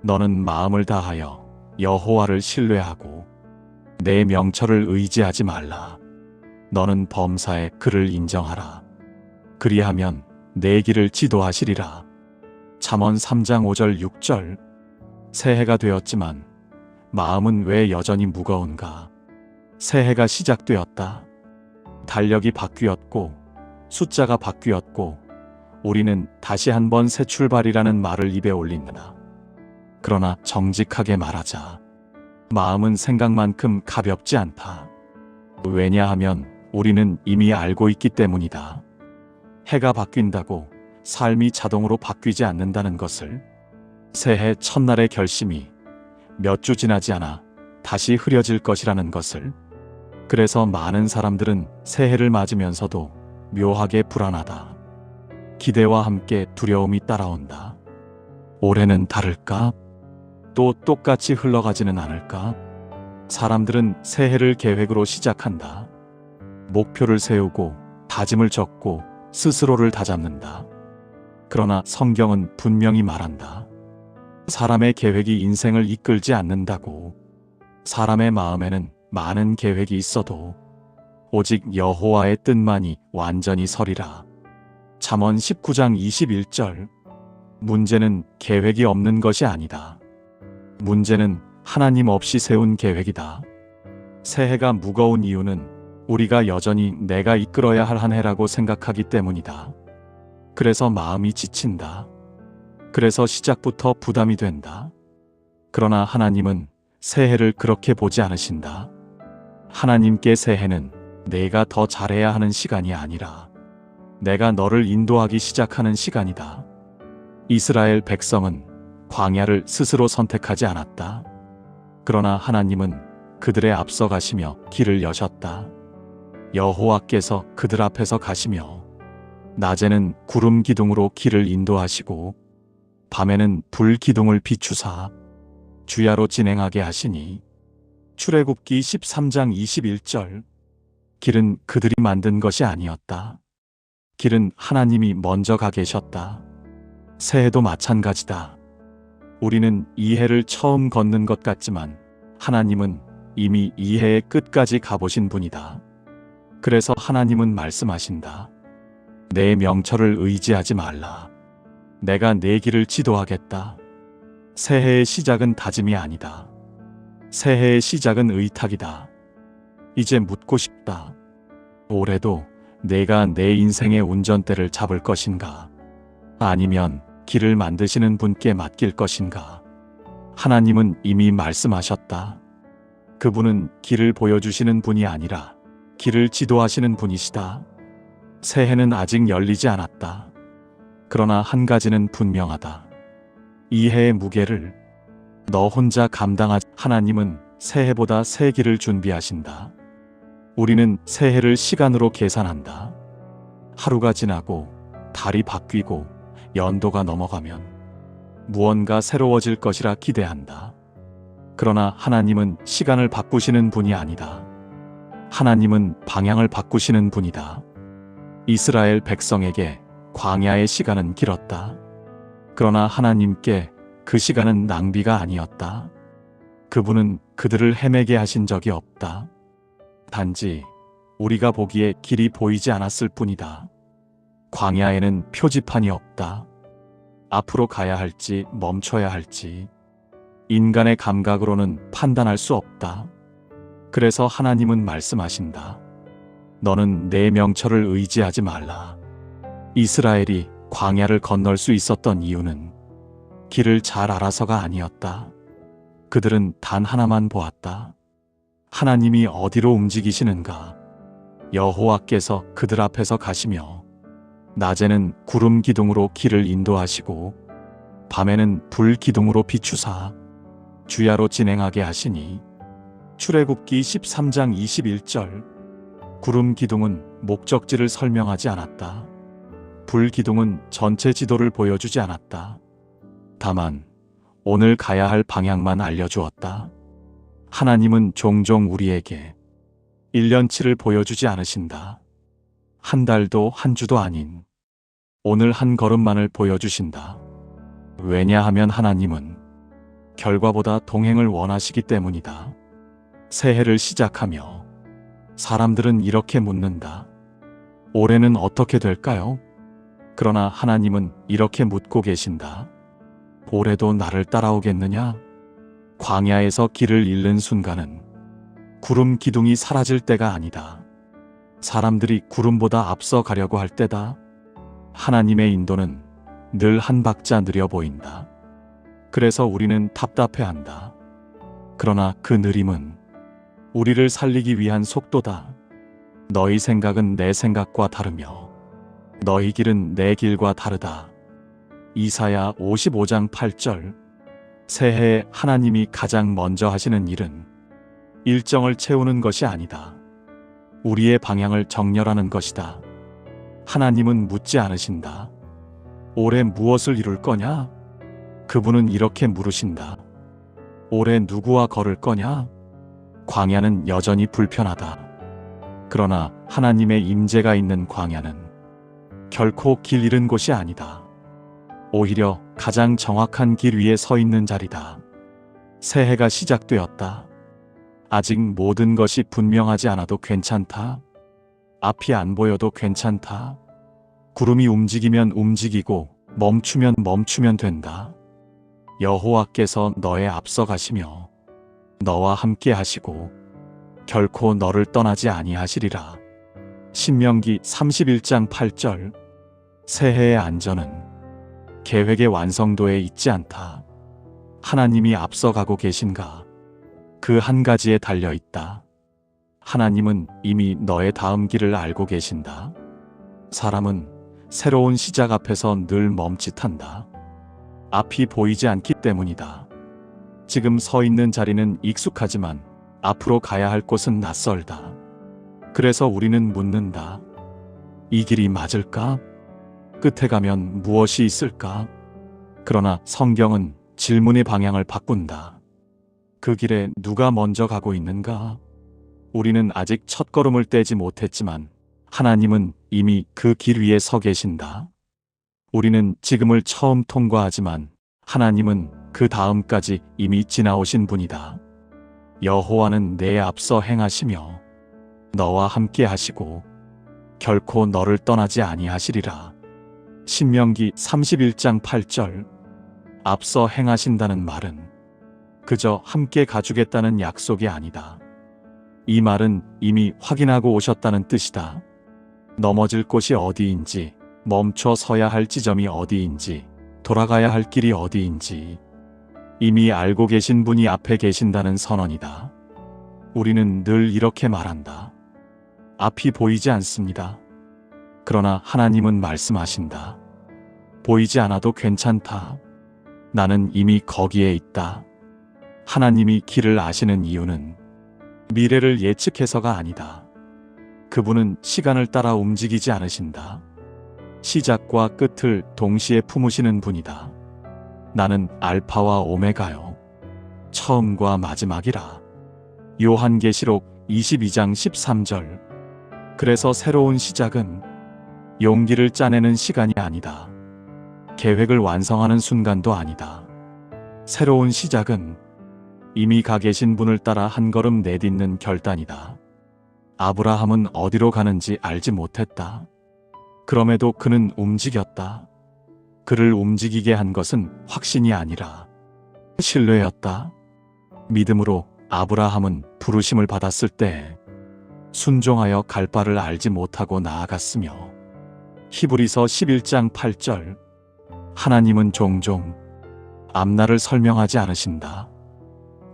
너는 마음을 다하여 여호와를 신뢰하고 내 명철을 의지하지 말라. 너는 범사에 그를 인정하라. 그리하면 내 길을 지도하시리라. 잠언 3장 5절 6절. 새해가 되었지만 마음은 왜 여전히 무거운가? 새해가 시작되었다. 달력이 바뀌었고 숫자가 바뀌었고 우리는 다시 한번 새 출발이라는 말을 입에 올린다. 그러나 정직하게 말하자. 마음은 생각만큼 가볍지 않다. 왜냐하면 우리는 이미 알고 있기 때문이다. 해가 바뀐다고 삶이 자동으로 바뀌지 않는다는 것을, 새해 첫날의 결심이 몇 주 지나지 않아 다시 흐려질 것이라는 것을. 그래서 많은 사람들은 새해를 맞으면서도 묘하게 불안하다. 기대와 함께 두려움이 따라온다. 올해는 다를까? 또 똑같이 흘러가지는 않을까? 사람들은 새해를 계획으로 시작한다. 목표를 세우고 다짐을 적고 스스로를 다잡는다. 그러나 성경은 분명히 말한다. 사람의 계획이 인생을 이끌지 않는다고. 사람의 마음에는 많은 계획이 있어도 오직 여호와의 뜻만이 완전히 서리라. 잠언 19장 21절. 문제는 계획이 없는 것이 아니다. 문제는 하나님 없이 세운 계획이다. 새해가 무거운 이유는 우리가 여전히 내가 이끌어야 할 한 해라고 생각하기 때문이다. 그래서 마음이 지친다. 그래서 시작부터 부담이 된다. 그러나 하나님은 새해를 그렇게 보지 않으신다. 하나님께 새해는 내가 더 잘해야 하는 시간이 아니라 내가 너를 인도하기 시작하는 시간이다. 이스라엘 백성은 광야를 스스로 선택하지 않았다. 그러나 하나님은 그들의 앞서 가시며 길을 여셨다. 여호와께서 그들 앞에서 가시며 낮에는 구름 기둥으로 길을 인도하시고 밤에는 불 기둥을 비추사 주야로 진행하게 하시니. 출애굽기 13장 21절. 길은 그들이 만든 것이 아니었다. 길은 하나님이 먼저 가 계셨다. 새해도 마찬가지다. 우리는 이 해를 처음 걷는 것 같지만 하나님은 이미 이 해의 끝까지 가보신 분이다. 그래서 하나님은 말씀하신다. 내 명철을 의지하지 말라. 내가 내 길을 지도하겠다. 새해의 시작은 다짐이 아니다. 새해의 시작은 의탁이다. 이제 묻고 싶다. 올해도 내가 내 인생의 운전대를 잡을 것인가? 아니면 길을 만드시는 분께 맡길 것인가? 하나님은 이미 말씀하셨다. 그분은 길을 보여주시는 분이 아니라 길을 지도하시는 분이시다. 새해는 아직 열리지 않았다. 그러나 한 가지는 분명하다. 이 해의 무게를 너 혼자 감당하지. 하나님은 새해보다 새 길을 준비하신다. 우리는 새해를 시간으로 계산한다. 하루가 지나고 달이 바뀌고 연도가 넘어가면 무언가 새로워질 것이라 기대한다. 그러나 하나님은 시간을 바꾸시는 분이 아니다. 하나님은 방향을 바꾸시는 분이다. 이스라엘 백성에게 광야의 시간은 길었다. 그러나 하나님께 그 시간은 낭비가 아니었다. 그분은 그들을 헤매게 하신 적이 없다. 단지 우리가 보기에 길이 보이지 않았을 뿐이다. 광야에는 표지판이 없다. 앞으로 가야 할지 멈춰야 할지 인간의 감각으로는 판단할 수 없다. 그래서 하나님은 말씀하신다. 너는 내 명철을 의지하지 말라. 이스라엘이 광야를 건널 수 있었던 이유는 길을 잘 알아서가 아니었다. 그들은 단 하나만 보았다. 하나님이 어디로 움직이시는가? 여호와께서 그들 앞에서 가시며 낮에는 구름 기둥으로 길을 인도하시고 밤에는 불 기둥으로 비추사 주야로 진행하게 하시니. 출애굽기 13장 21절. 구름 기둥은 목적지를 설명하지 않았다. 불 기둥은 전체 지도를 보여주지 않았다. 다만 오늘 가야 할 방향만 알려주었다. 하나님은 종종 우리에게 1년치를 보여주지 않으신다. 한 달도 한 주도 아닌 오늘 한 걸음만을 보여주신다. 왜냐하면 하나님은 결과보다 동행을 원하시기 때문이다. 새해를 시작하며 사람들은 이렇게 묻는다. 올해는 어떻게 될까요? 그러나 하나님은 이렇게 묻고 계신다. 올해도 나를 따라오겠느냐? 광야에서 길을 잃는 순간은 구름 기둥이 사라질 때가 아니다. 사람들이 구름보다 앞서 가려고 할 때다. 하나님의 인도는 늘 한 박자 느려 보인다. 그래서 우리는 답답해한다. 그러나 그 느림은 우리를 살리기 위한 속도다. 너희 생각은 내 생각과 다르며 너희 길은 내 길과 다르다. 이사야 55장 8절. 새해에 하나님이 가장 먼저 하시는 일은 일정을 채우는 것이 아니다. 우리의 방향을 정렬하는 것이다. 하나님은 묻지 않으신다. 올해 무엇을 이룰 거냐? 그분은 이렇게 물으신다. 올해 누구와 걸을 거냐? 광야는 여전히 불편하다. 그러나 하나님의 임재가 있는 광야는 결코 길 잃은 곳이 아니다. 오히려 가장 정확한 길 위에 서 있는 자리다. 새해가 시작되었다. 아직 모든 것이 분명하지 않아도 괜찮다. 앞이 안 보여도 괜찮다. 구름이 움직이면 움직이고 멈추면 멈추면 된다. 여호와께서 너의 앞서 가시며 너와 함께 하시고 결코 너를 떠나지 아니하시리라. 신명기 31장 8절. 새해의 안전은 계획의 완성도에 있지 않다. 하나님이 앞서가고 계신가? 그 한 가지에 달려 있다. 하나님은 이미 너의 다음 길을 알고 계신다. 사람은 새로운 시작 앞에서 늘 멈칫한다. 앞이 보이지 않기 때문이다. 지금 서 있는 자리는 익숙하지만 앞으로 가야 할 곳은 낯설다. 그래서 우리는 묻는다. 이 길이 맞을까? 끝에 가면 무엇이 있을까? 그러나 성경은 질문의 방향을 바꾼다. 그 길에 누가 먼저 가고 있는가? 우리는 아직 첫걸음을 떼지 못했지만 하나님은 이미 그 길 위에 서 계신다. 우리는 지금을 처음 통과하지만 하나님은 그 다음까지 이미 지나오신 분이다. 여호와는 내 앞서 행하시며 너와 함께 하시고 결코 너를 떠나지 아니하시리라. 신명기 31장 8절. 앞서 행하신다는 말은 그저 함께 가주겠다는 약속이 아니다. 이 말은 이미 확인하고 오셨다는 뜻이다. 넘어질 곳이 어디인지, 멈춰 서야 할 지점이 어디인지, 돌아가야 할 길이 어디인지 이미 알고 계신 분이 앞에 계신다는 선언이다. 우리는 늘 이렇게 말한다. 앞이 보이지 않습니다. 그러나 하나님은 말씀하신다. 보이지 않아도 괜찮다. 나는 이미 거기에 있다. 하나님이 길을 아시는 이유는 미래를 예측해서가 아니다. 그분은 시간을 따라 움직이지 않으신다. 시작과 끝을 동시에 품으시는 분이다. 나는 알파와 오메가요. 처음과 마지막이라. 요한계시록 22장 13절. 그래서 새로운 시작은 용기를 짜내는 시간이 아니다. 계획을 완성하는 순간도 아니다. 새로운 시작은 이미 가 계신 분을 따라 한 걸음 내딛는 결단이다. 아브라함은 어디로 가는지 알지 못했다. 그럼에도 그는 움직였다. 그를 움직이게 한 것은 확신이 아니라 신뢰였다. 믿음으로 아브라함은 부르심을 받았을 때 순종하여 갈 바를 알지 못하고 나아갔으며 히브리서 11장 8절. 하나님은 종종 앞날을 설명하지 않으신다.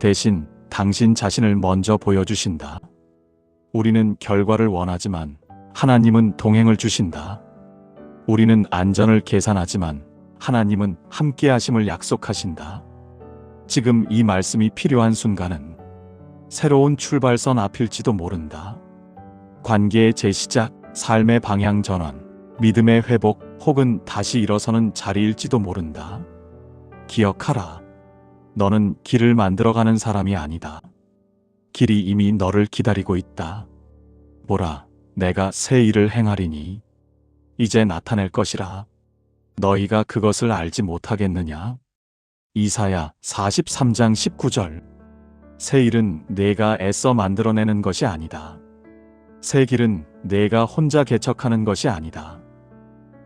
대신 당신 자신을 먼저 보여주신다. 우리는 결과를 원하지만 하나님은 동행을 주신다. 우리는 안전을 계산하지만 하나님은 함께 하심을 약속하신다. 지금 이 말씀이 필요한 순간은 새로운 출발선 앞일지도 모른다. 관계의 재시작, 삶의 방향 전환, 믿음의 회복 혹은 다시 일어서는 자리일지도 모른다. 기억하라. 너는 길을 만들어가는 사람이 아니다. 길이 이미 너를 기다리고 있다. 보라, 내가 새 일을 행하리니 이제 나타낼 것이라. 너희가 그것을 알지 못하겠느냐? 이사야 43장 19절. 새 일은 내가 애써 만들어내는 것이 아니다. 새 길은 내가 혼자 개척하는 것이 아니다.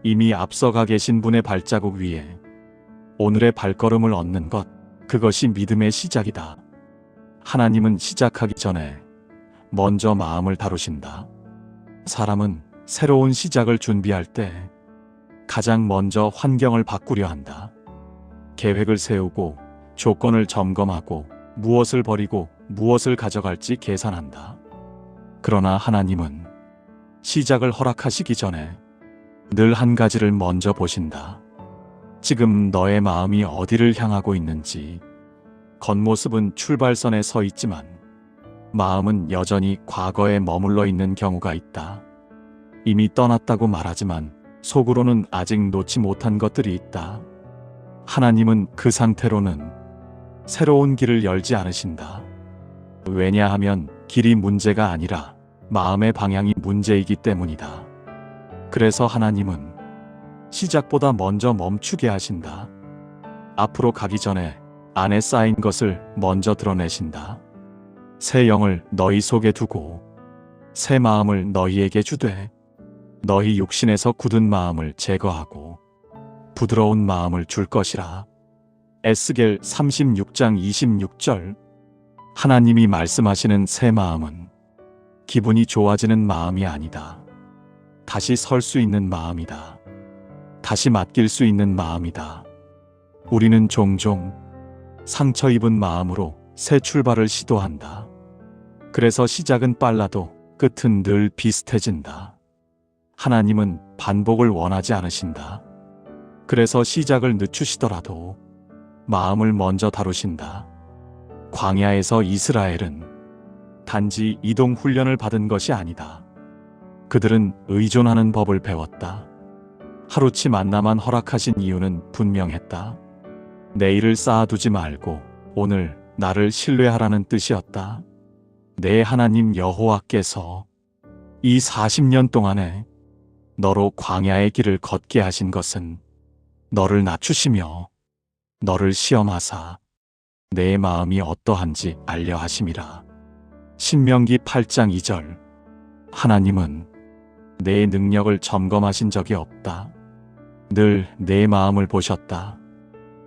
이미 앞서가 계신 분의 발자국 위에 오늘의 발걸음을 얻는 것, 그것이 믿음의 시작이다. 하나님은 시작하기 전에 먼저 마음을 다루신다. 사람은 새로운 시작을 준비할 때 가장 먼저 환경을 바꾸려 한다. 계획을 세우고 조건을 점검하고 무엇을 버리고 무엇을 가져갈지 계산한다. 그러나 하나님은 시작을 허락하시기 전에 늘 한 가지를 먼저 보신다. 지금 너의 마음이 어디를 향하고 있는지. 겉모습은 출발선에 서 있지만 마음은 여전히 과거에 머물러 있는 경우가 있다. 이미 떠났다고 말하지만 속으로는 아직 놓지 못한 것들이 있다. 하나님은 그 상태로는 새로운 길을 열지 않으신다. 왜냐하면 길이 문제가 아니라 마음의 방향이 문제이기 때문이다. 그래서 하나님은 시작보다 먼저 멈추게 하신다. 앞으로 가기 전에 안에 쌓인 것을 먼저 드러내신다. 새 영을 너희 속에 두고 새 마음을 너희에게 주되 너희 육신에서 굳은 마음을 제거하고 부드러운 마음을 줄 것이라. 에스겔 36장 26절. 하나님이 말씀하시는 새 마음은 기분이 좋아지는 마음이 아니다. 다시 설 수 있는 마음이다. 다시 맡길 수 있는 마음이다. 우리는 종종 상처 입은 마음으로 새 출발을 시도한다. 그래서 시작은 빨라도 끝은 늘 비슷해진다. 하나님은 반복을 원하지 않으신다. 그래서 시작을 늦추시더라도 마음을 먼저 다루신다. 광야에서 이스라엘은 단지 이동 훈련을 받은 것이 아니다. 그들은 의존하는 법을 배웠다. 하루치 만나만 허락하신 이유는 분명했다. 내일을 쌓아두지 말고 오늘 나를 신뢰하라는 뜻이었다. 내 하나님 여호와께서 이 40년 동안에 너로 광야의 길을 걷게 하신 것은 너를 낮추시며 너를 시험하사 내 마음이 어떠한지 알려 하심이라. 신명기 8장 2절. 하나님은 내 능력을 점검하신 적이 없다. 늘 내 마음을 보셨다.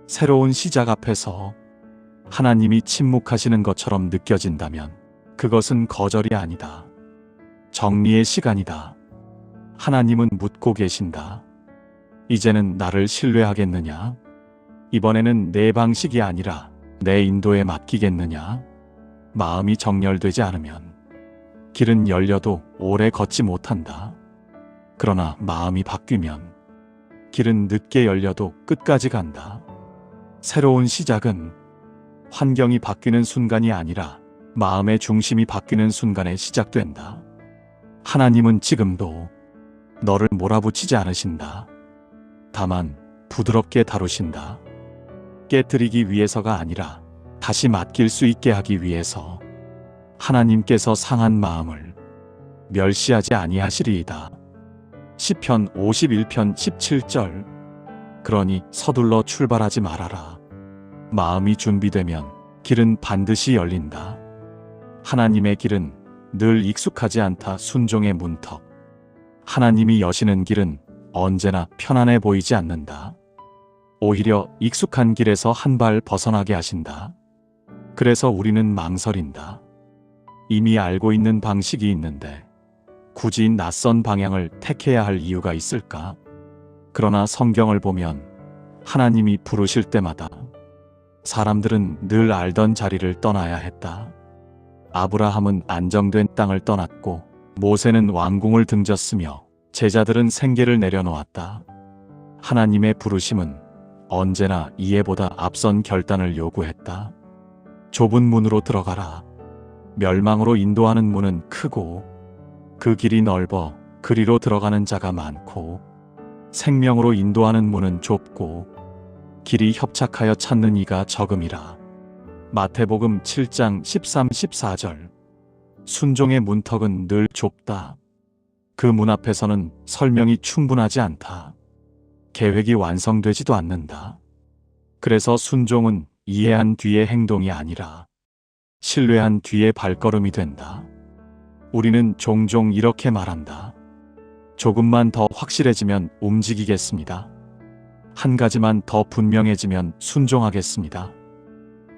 새로운 시작 앞에서 하나님이 침묵하시는 것처럼 느껴진다면 그것은 거절이 아니다. 정리의 시간이다. 하나님은 묻고 계신다. 이제는 나를 신뢰하겠느냐? 이번에는 내 방식이 아니라 내 인도에 맡기겠느냐? 마음이 정렬되지 않으면 길은 열려도 오래 걷지 못한다. 그러나 마음이 바뀌면 길은 늦게 열려도 끝까지 간다. 새로운 시작은 환경이 바뀌는 순간이 아니라 마음의 중심이 바뀌는 순간에 시작된다. 하나님은 지금도 너를 몰아붙이지 않으신다. 다만 부드럽게 다루신다. 깨뜨리기 위해서가 아니라 다시 맡길 수 있게 하기 위해서. 하나님께서 상한 마음을 멸시하지 아니하시리이다. 시편 51편 17절. 그러니 서둘러 출발하지 말아라. 마음이 준비되면 길은 반드시 열린다. 하나님의 길은 늘 익숙하지 않다. 순종의 문턱. 하나님이 여시는 길은 언제나 편안해 보이지 않는다. 오히려 익숙한 길에서 한 발 벗어나게 하신다. 그래서 우리는 망설인다. 이미 알고 있는 방식이 있는데 굳이 낯선 방향을 택해야 할 이유가 있을까? 그러나 성경을 보면 하나님이 부르실 때마다 사람들은 늘 알던 자리를 떠나야 했다. 아브라함은 안정된 땅을 떠났고 모세는 왕궁을 등졌으며 제자들은 생계를 내려놓았다. 하나님의 부르심은 언제나 이해보다 앞선 결단을 요구했다. 좁은 문으로 들어가라. 멸망으로 인도하는 문은 크고 그 길이 넓어 그리로 들어가는 자가 많고 생명으로 인도하는 문은 좁고 길이 협착하여 찾는 이가 적음이라. 마태복음 7장 13, 14절. 순종의 문턱은 늘 좁다. 그 문 앞에서는 설명이 충분하지 않다. 계획이 완성되지도 않는다. 그래서 순종은 이해한 뒤의 행동이 아니라 신뢰한 뒤의 발걸음이 된다. 우리는 종종 이렇게 말한다. 조금만 더 확실해지면 움직이겠습니다. 한 가지만 더 분명해지면 순종하겠습니다.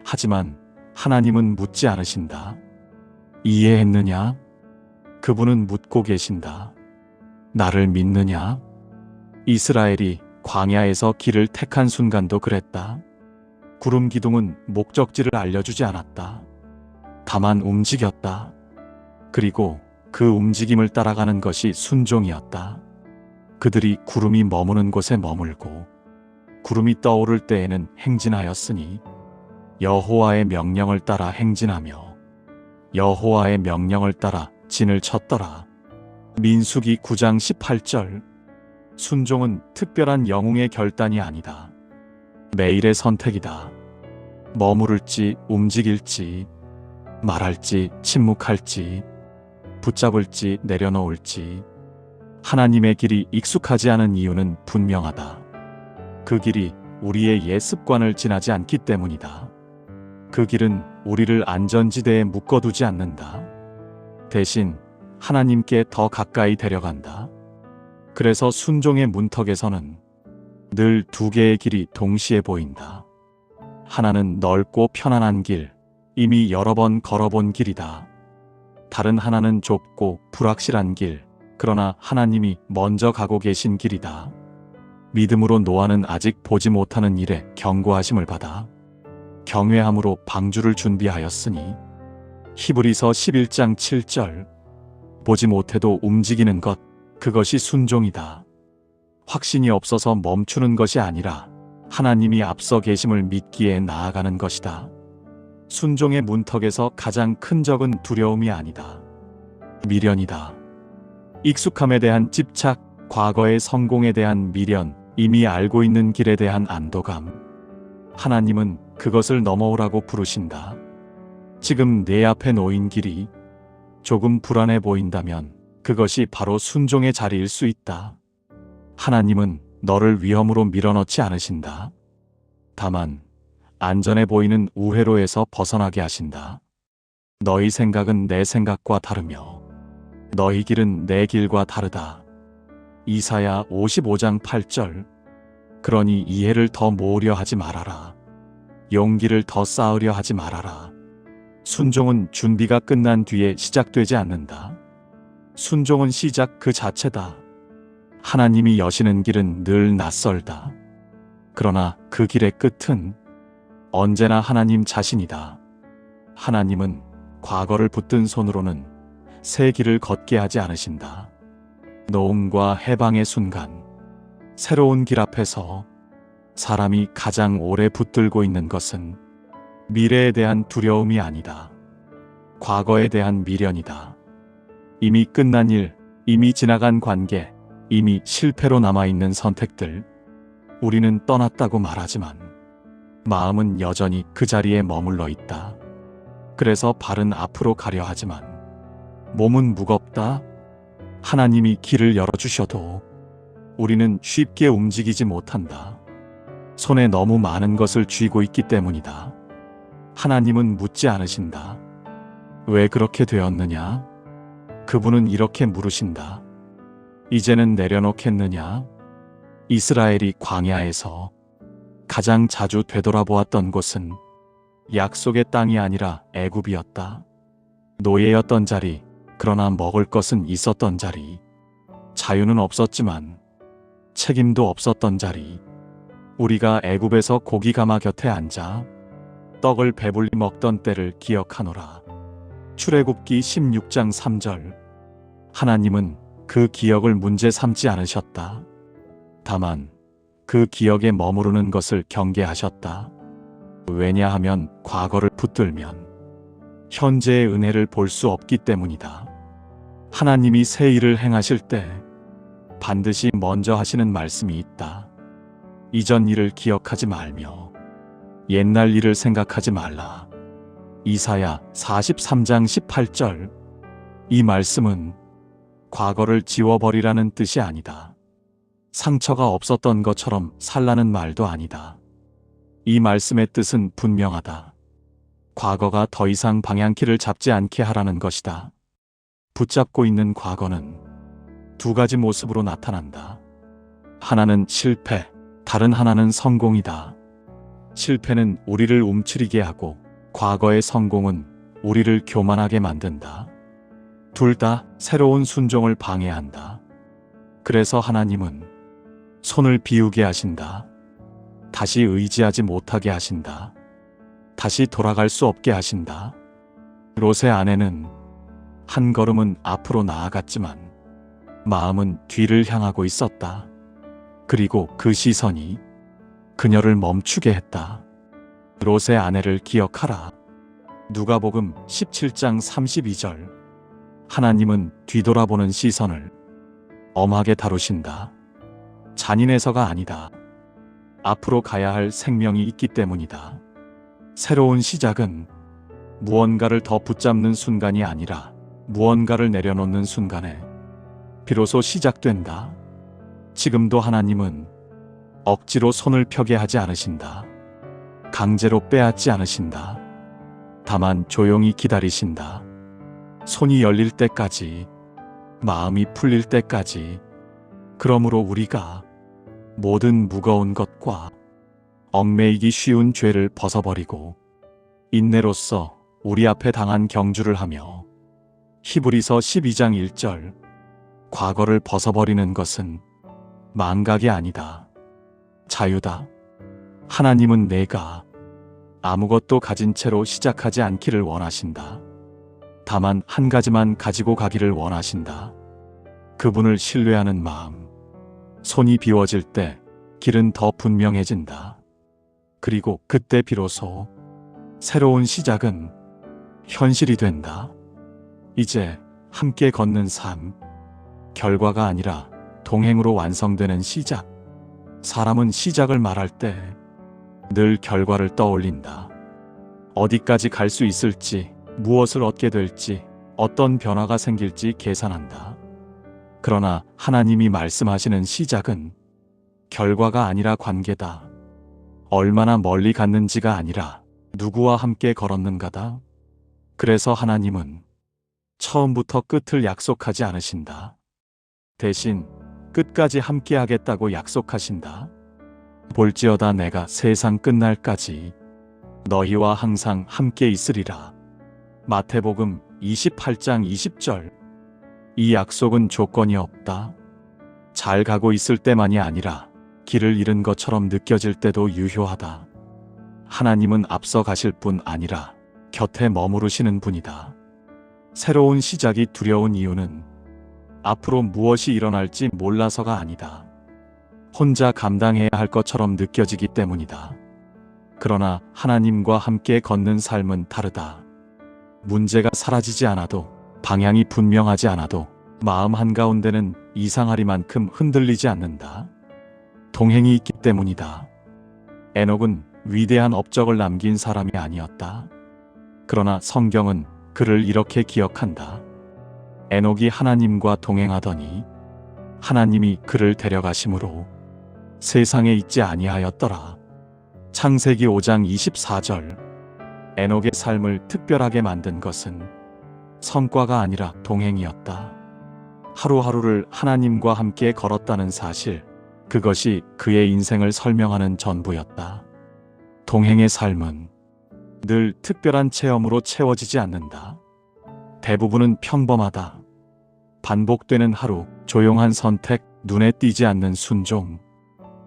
하지만 하나님은 묻지 않으신다. 이해했느냐? 그분은 묻고 계신다. 나를 믿느냐? 이스라엘이 광야에서 길을 택한 순간도 그랬다. 구름 기둥은 목적지를 알려주지 않았다. 다만 움직였다. 그리고 그 움직임을 따라가는 것이 순종이었다. 그들이 구름이 머무는 곳에 머물고 구름이 떠오를 때에는 행진하였으니 여호와의 명령을 따라 행진하며 여호와의 명령을 따라 진을 쳤더라. 민수기 9장 18절. 순종은 특별한 영웅의 결단이 아니다. 매일의 선택이다. 머무를지 움직일지, 말할지 침묵할지, 붙잡을지 내려놓을지. 하나님의 길이 익숙하지 않은 이유는 분명하다. 그 길이 우리의 옛 습관을 지나지 않기 때문이다. 그 길은 우리를 안전지대에 묶어두지 않는다. 대신 하나님께 더 가까이 데려간다. 그래서 순종의 문턱에서는 늘 두 개의 길이 동시에 보인다. 하나는 넓고 편안한 길, 이미 여러 번 걸어본 길이다. 다른 하나는 좁고 불확실한 길, 그러나 하나님이 먼저 가고 계신 길이다. 믿음으로 노아는 아직 보지 못하는 일에 경고하심을 받아 경외함으로 방주를 준비하였으니 히브리서 11장 7절. 보지 못해도 움직이는 것, 그것이 순종이다. 확신이 없어서 멈추는 것이 아니라 하나님이 앞서 계심을 믿기에 나아가는 것이다. 순종의 문턱에서 가장 큰 적은 두려움이 아니다. 미련이다. 익숙함에 대한 집착, 과거의 성공에 대한 미련, 이미 알고 있는 길에 대한 안도감. 하나님은 그것을 넘어오라고 부르신다. 지금 내 앞에 놓인 길이 조금 불안해 보인다면 그것이 바로 순종의 자리일 수 있다. 하나님은 너를 위험으로 밀어넣지 않으신다. 다만 안전해 보이는 우회로에서 벗어나게 하신다. 너희 생각은 내 생각과 다르며 너희 길은 내 길과 다르다. 이사야 55장 8절. 그러니 이해를 더 모으려 하지 말아라. 용기를 더 쌓으려 하지 말아라. 순종은 준비가 끝난 뒤에 시작되지 않는다. 순종은 시작 그 자체다. 하나님이 여시는 길은 늘 낯설다. 그러나 그 길의 끝은 언제나 하나님 자신이다. 하나님은 과거를 붙든 손으로는 새 길을 걷게 하지 않으신다. 노음과 해방의 순간, 새로운 길 앞에서 사람이 가장 오래 붙들고 있는 것은 미래에 대한 두려움이 아니다. 과거에 대한 미련이다. 이미 끝난 일, 이미 지나간 관계, 이미 실패로 남아있는 선택들. 우리는 떠났다고 말하지만 마음은 여전히 그 자리에 머물러 있다. 그래서 발은 앞으로 가려 하지만 몸은 무겁다. 하나님이 길을 열어주셔도 우리는 쉽게 움직이지 못한다. 손에 너무 많은 것을 쥐고 있기 때문이다. 하나님은 묻지 않으신다. 왜 그렇게 되었느냐? 그분은 이렇게 물으신다. 이제는 내려놓겠느냐? 이스라엘이 광야에서 가장 자주 되돌아보았던 곳은 약속의 땅이 아니라 애굽이었다. 노예였던 자리, 그러나 먹을 것은 있었던 자리. 자유는 없었지만 책임도 없었던 자리. 우리가 애굽에서 고기 가마 곁에 앉아 떡을 배불리 먹던 때를 기억하노라. 출애굽기 16장 3절. 하나님은 그 기억을 문제 삼지 않으셨다. 다만 그 기억에 머무르는 것을 경계하셨다. 왜냐하면 과거를 붙들면 현재의 은혜를 볼 수 없기 때문이다. 하나님이 새 일을 행하실 때 반드시 먼저 하시는 말씀이 있다. 이전 일을 기억하지 말며 옛날 일을 생각하지 말라. 이사야 43장 18절. 이 말씀은 과거를 지워버리라는 뜻이 아니다. 상처가 없었던 것처럼 살라는 말도 아니다. 이 말씀의 뜻은 분명하다. 과거가 더 이상 방향키를 잡지 않게 하라는 것이다. 붙잡고 있는 과거는 두 가지 모습으로 나타난다. 하나는 실패, 다른 하나는 성공이다. 실패는 우리를 움츠리게 하고 과거의 성공은 우리를 교만하게 만든다. 둘 다 새로운 순종을 방해한다. 그래서 하나님은 손을 비우게 하신다. 다시 의지하지 못하게 하신다. 다시 돌아갈 수 없게 하신다. 롯의 아내는 한 걸음은 앞으로 나아갔지만 마음은 뒤를 향하고 있었다. 그리고 그 시선이 그녀를 멈추게 했다. 롯의 아내를 기억하라. 누가복음 17장 32절. 하나님은 뒤돌아보는 시선을 엄하게 다루신다. 잔인해서가 아니다. 앞으로 가야 할 생명이 있기 때문이다. 새로운 시작은 무언가를 더 붙잡는 순간이 아니라 무언가를 내려놓는 순간에 비로소 시작된다. 지금도 하나님은 억지로 손을 펴게 하지 않으신다. 강제로 빼앗지 않으신다. 다만 조용히 기다리신다. 손이 열릴 때까지, 마음이 풀릴 때까지. 그러므로 우리가 모든 무거운 것과 얽매이기 쉬운 죄를 벗어버리고 인내로써 우리 앞에 당한 경주를 하며 히브리서 12장 1절. 과거를 벗어버리는 것은 망각이 아니다. 자유다. 하나님은 내가 아무것도 가진 채로 시작하지 않기를 원하신다. 다만 한 가지만 가지고 가기를 원하신다. 그분을 신뢰하는 마음. 손이 비워질 때 길은 더 분명해진다. 그리고 그때 비로소 새로운 시작은 현실이 된다. 이제 함께 걷는 삶. 결과가 아니라 동행으로 완성되는 시작. 사람은 시작을 말할 때 늘 결과를 떠올린다. 어디까지 갈 수 있을지, 무엇을 얻게 될지, 어떤 변화가 생길지 계산한다. 그러나 하나님이 말씀하시는 시작은 결과가 아니라 관계다. 얼마나 멀리 갔는지가 아니라 누구와 함께 걸었는가다. 그래서 하나님은 처음부터 끝을 약속하지 않으신다. 대신 끝까지 함께 하겠다고 약속하신다. 볼지어다 내가 세상 끝날까지 너희와 항상 함께 있으리라. 마태복음 28장 20절. 이 약속은 조건이 없다. 잘 가고 있을 때만이 아니라 길을 잃은 것처럼 느껴질 때도 유효하다. 하나님은 앞서 가실 뿐 아니라 곁에 머무르시는 분이다. 새로운 시작이 두려운 이유는 앞으로 무엇이 일어날지 몰라서가 아니다. 혼자 감당해야 할 것처럼 느껴지기 때문이다. 그러나 하나님과 함께 걷는 삶은 다르다. 문제가 사라지지 않아도, 방향이 분명하지 않아도 마음 한가운데는 이상하리만큼 흔들리지 않는다. 동행이 있기 때문이다. 에녹은 위대한 업적을 남긴 사람이 아니었다. 그러나 성경은 그를 이렇게 기억한다. 에녹이 하나님과 동행하더니 하나님이 그를 데려가심으로 세상에 있지 아니하였더라. 창세기 5장 24절. 에녹의 삶을 특별하게 만든 것은 성과가 아니라 동행이었다. 하루하루를 하나님과 함께 걸었다는 사실, 그것이 그의 인생을 설명하는 전부였다. 동행의 삶은 늘 특별한 체험으로 채워지지 않는다. 대부분은 평범하다. 반복되는 하루, 조용한 선택, 눈에 띄지 않는 순종.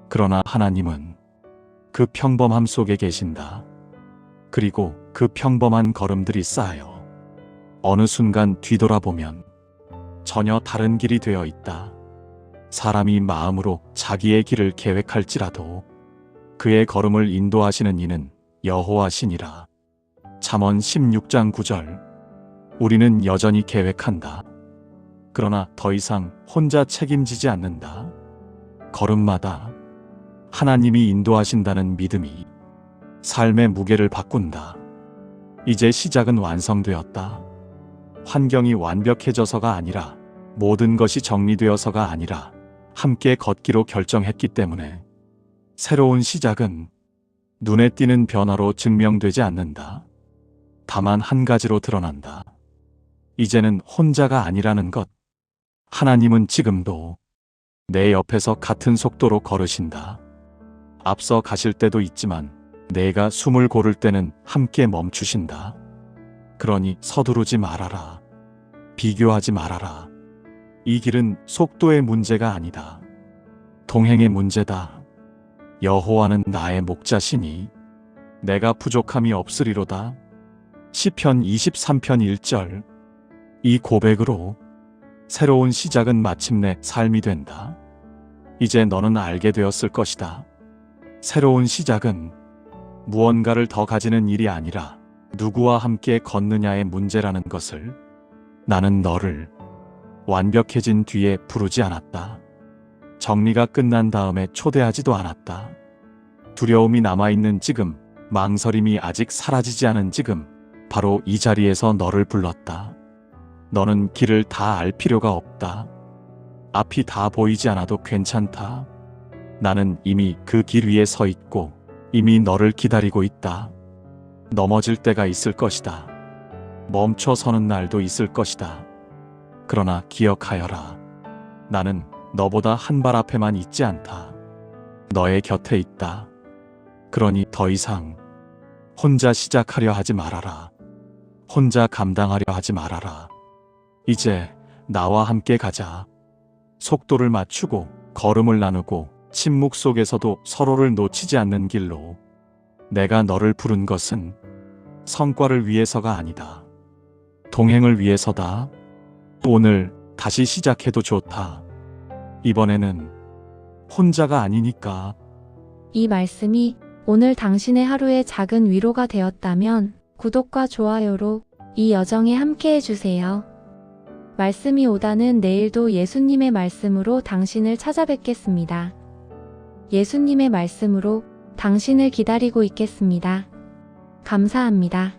그러나 하나님은 그 평범함 속에 계신다. 그리고 그 평범한 걸음들이 쌓여 어느 순간 뒤돌아보면 전혀 다른 길이 되어 있다. 사람이 마음으로 자기의 길을 계획할지라도 그의 걸음을 인도하시는 이는 여호와시니라. 잠언 16장 9절. 우리는 여전히 계획한다. 그러나 더 이상 혼자 책임지지 않는다. 걸음마다 하나님이 인도하신다는 믿음이 삶의 무게를 바꾼다. 이제 시작은 완성되었다. 환경이 완벽해져서가 아니라, 모든 것이 정리되어서가 아니라 함께 걷기로 결정했기 때문에 새로운 시작은 눈에 띄는 변화로 증명되지 않는다. 다만 한 가지로 드러난다. 이제는 혼자가 아니라는 것. 하나님은 지금도 내 옆에서 같은 속도로 걸으신다. 앞서 가실 때도 있지만 내가 숨을 고를 때는 함께 멈추신다. 그러니 서두르지 말아라. 비교하지 말아라. 이 길은 속도의 문제가 아니다. 동행의 문제다. 여호와는 나의 목자시니 내가 부족함이 없으리로다. 시편 23편 1절. 이 고백으로 새로운 시작은 마침내 삶이 된다. 이제 너는 알게 되었을 것이다. 새로운 시작은 무언가를 더 가지는 일이 아니라 누구와 함께 걷느냐의 문제라는 것을. 나는 너를 완벽해진 뒤에 부르지 않았다. 정리가 끝난 다음에 초대하지도 않았다. 두려움이 남아있는 지금, 망설임이 아직 사라지지 않은 지금, 바로 이 자리에서 너를 불렀다. 너는 길을 다 알 필요가 없다. 앞이 다 보이지 않아도 괜찮다. 나는 이미 그 길 위에 서 있고 이미 너를 기다리고 있다. 넘어질 때가 있을 것이다. 멈춰 서는 날도 있을 것이다. 그러나 기억하여라. 나는 너보다 한 발 앞에만 있지 않다. 너의 곁에 있다. 그러니 더 이상 혼자 시작하려 하지 말아라. 혼자 감당하려 하지 말아라. 이제 나와 함께 가자. 속도를 맞추고 걸음을 나누고 침묵 속에서도 서로를 놓치지 않는 길로. 내가 너를 부른 것은 성과를 위해서가 아니다. 동행을 위해서다. 오늘 다시 시작해도 좋다. 이번에는 혼자가 아니니까. 이 말씀이 오늘 당신의 하루의 작은 위로가 되었다면 구독과 좋아요로 이 여정에 함께 해주세요. 말씀이 오다는 내일도 예수님의 말씀으로 당신을 찾아뵙겠습니다. 예수님의 말씀으로 당신을 기다리고 있겠습니다. 감사합니다.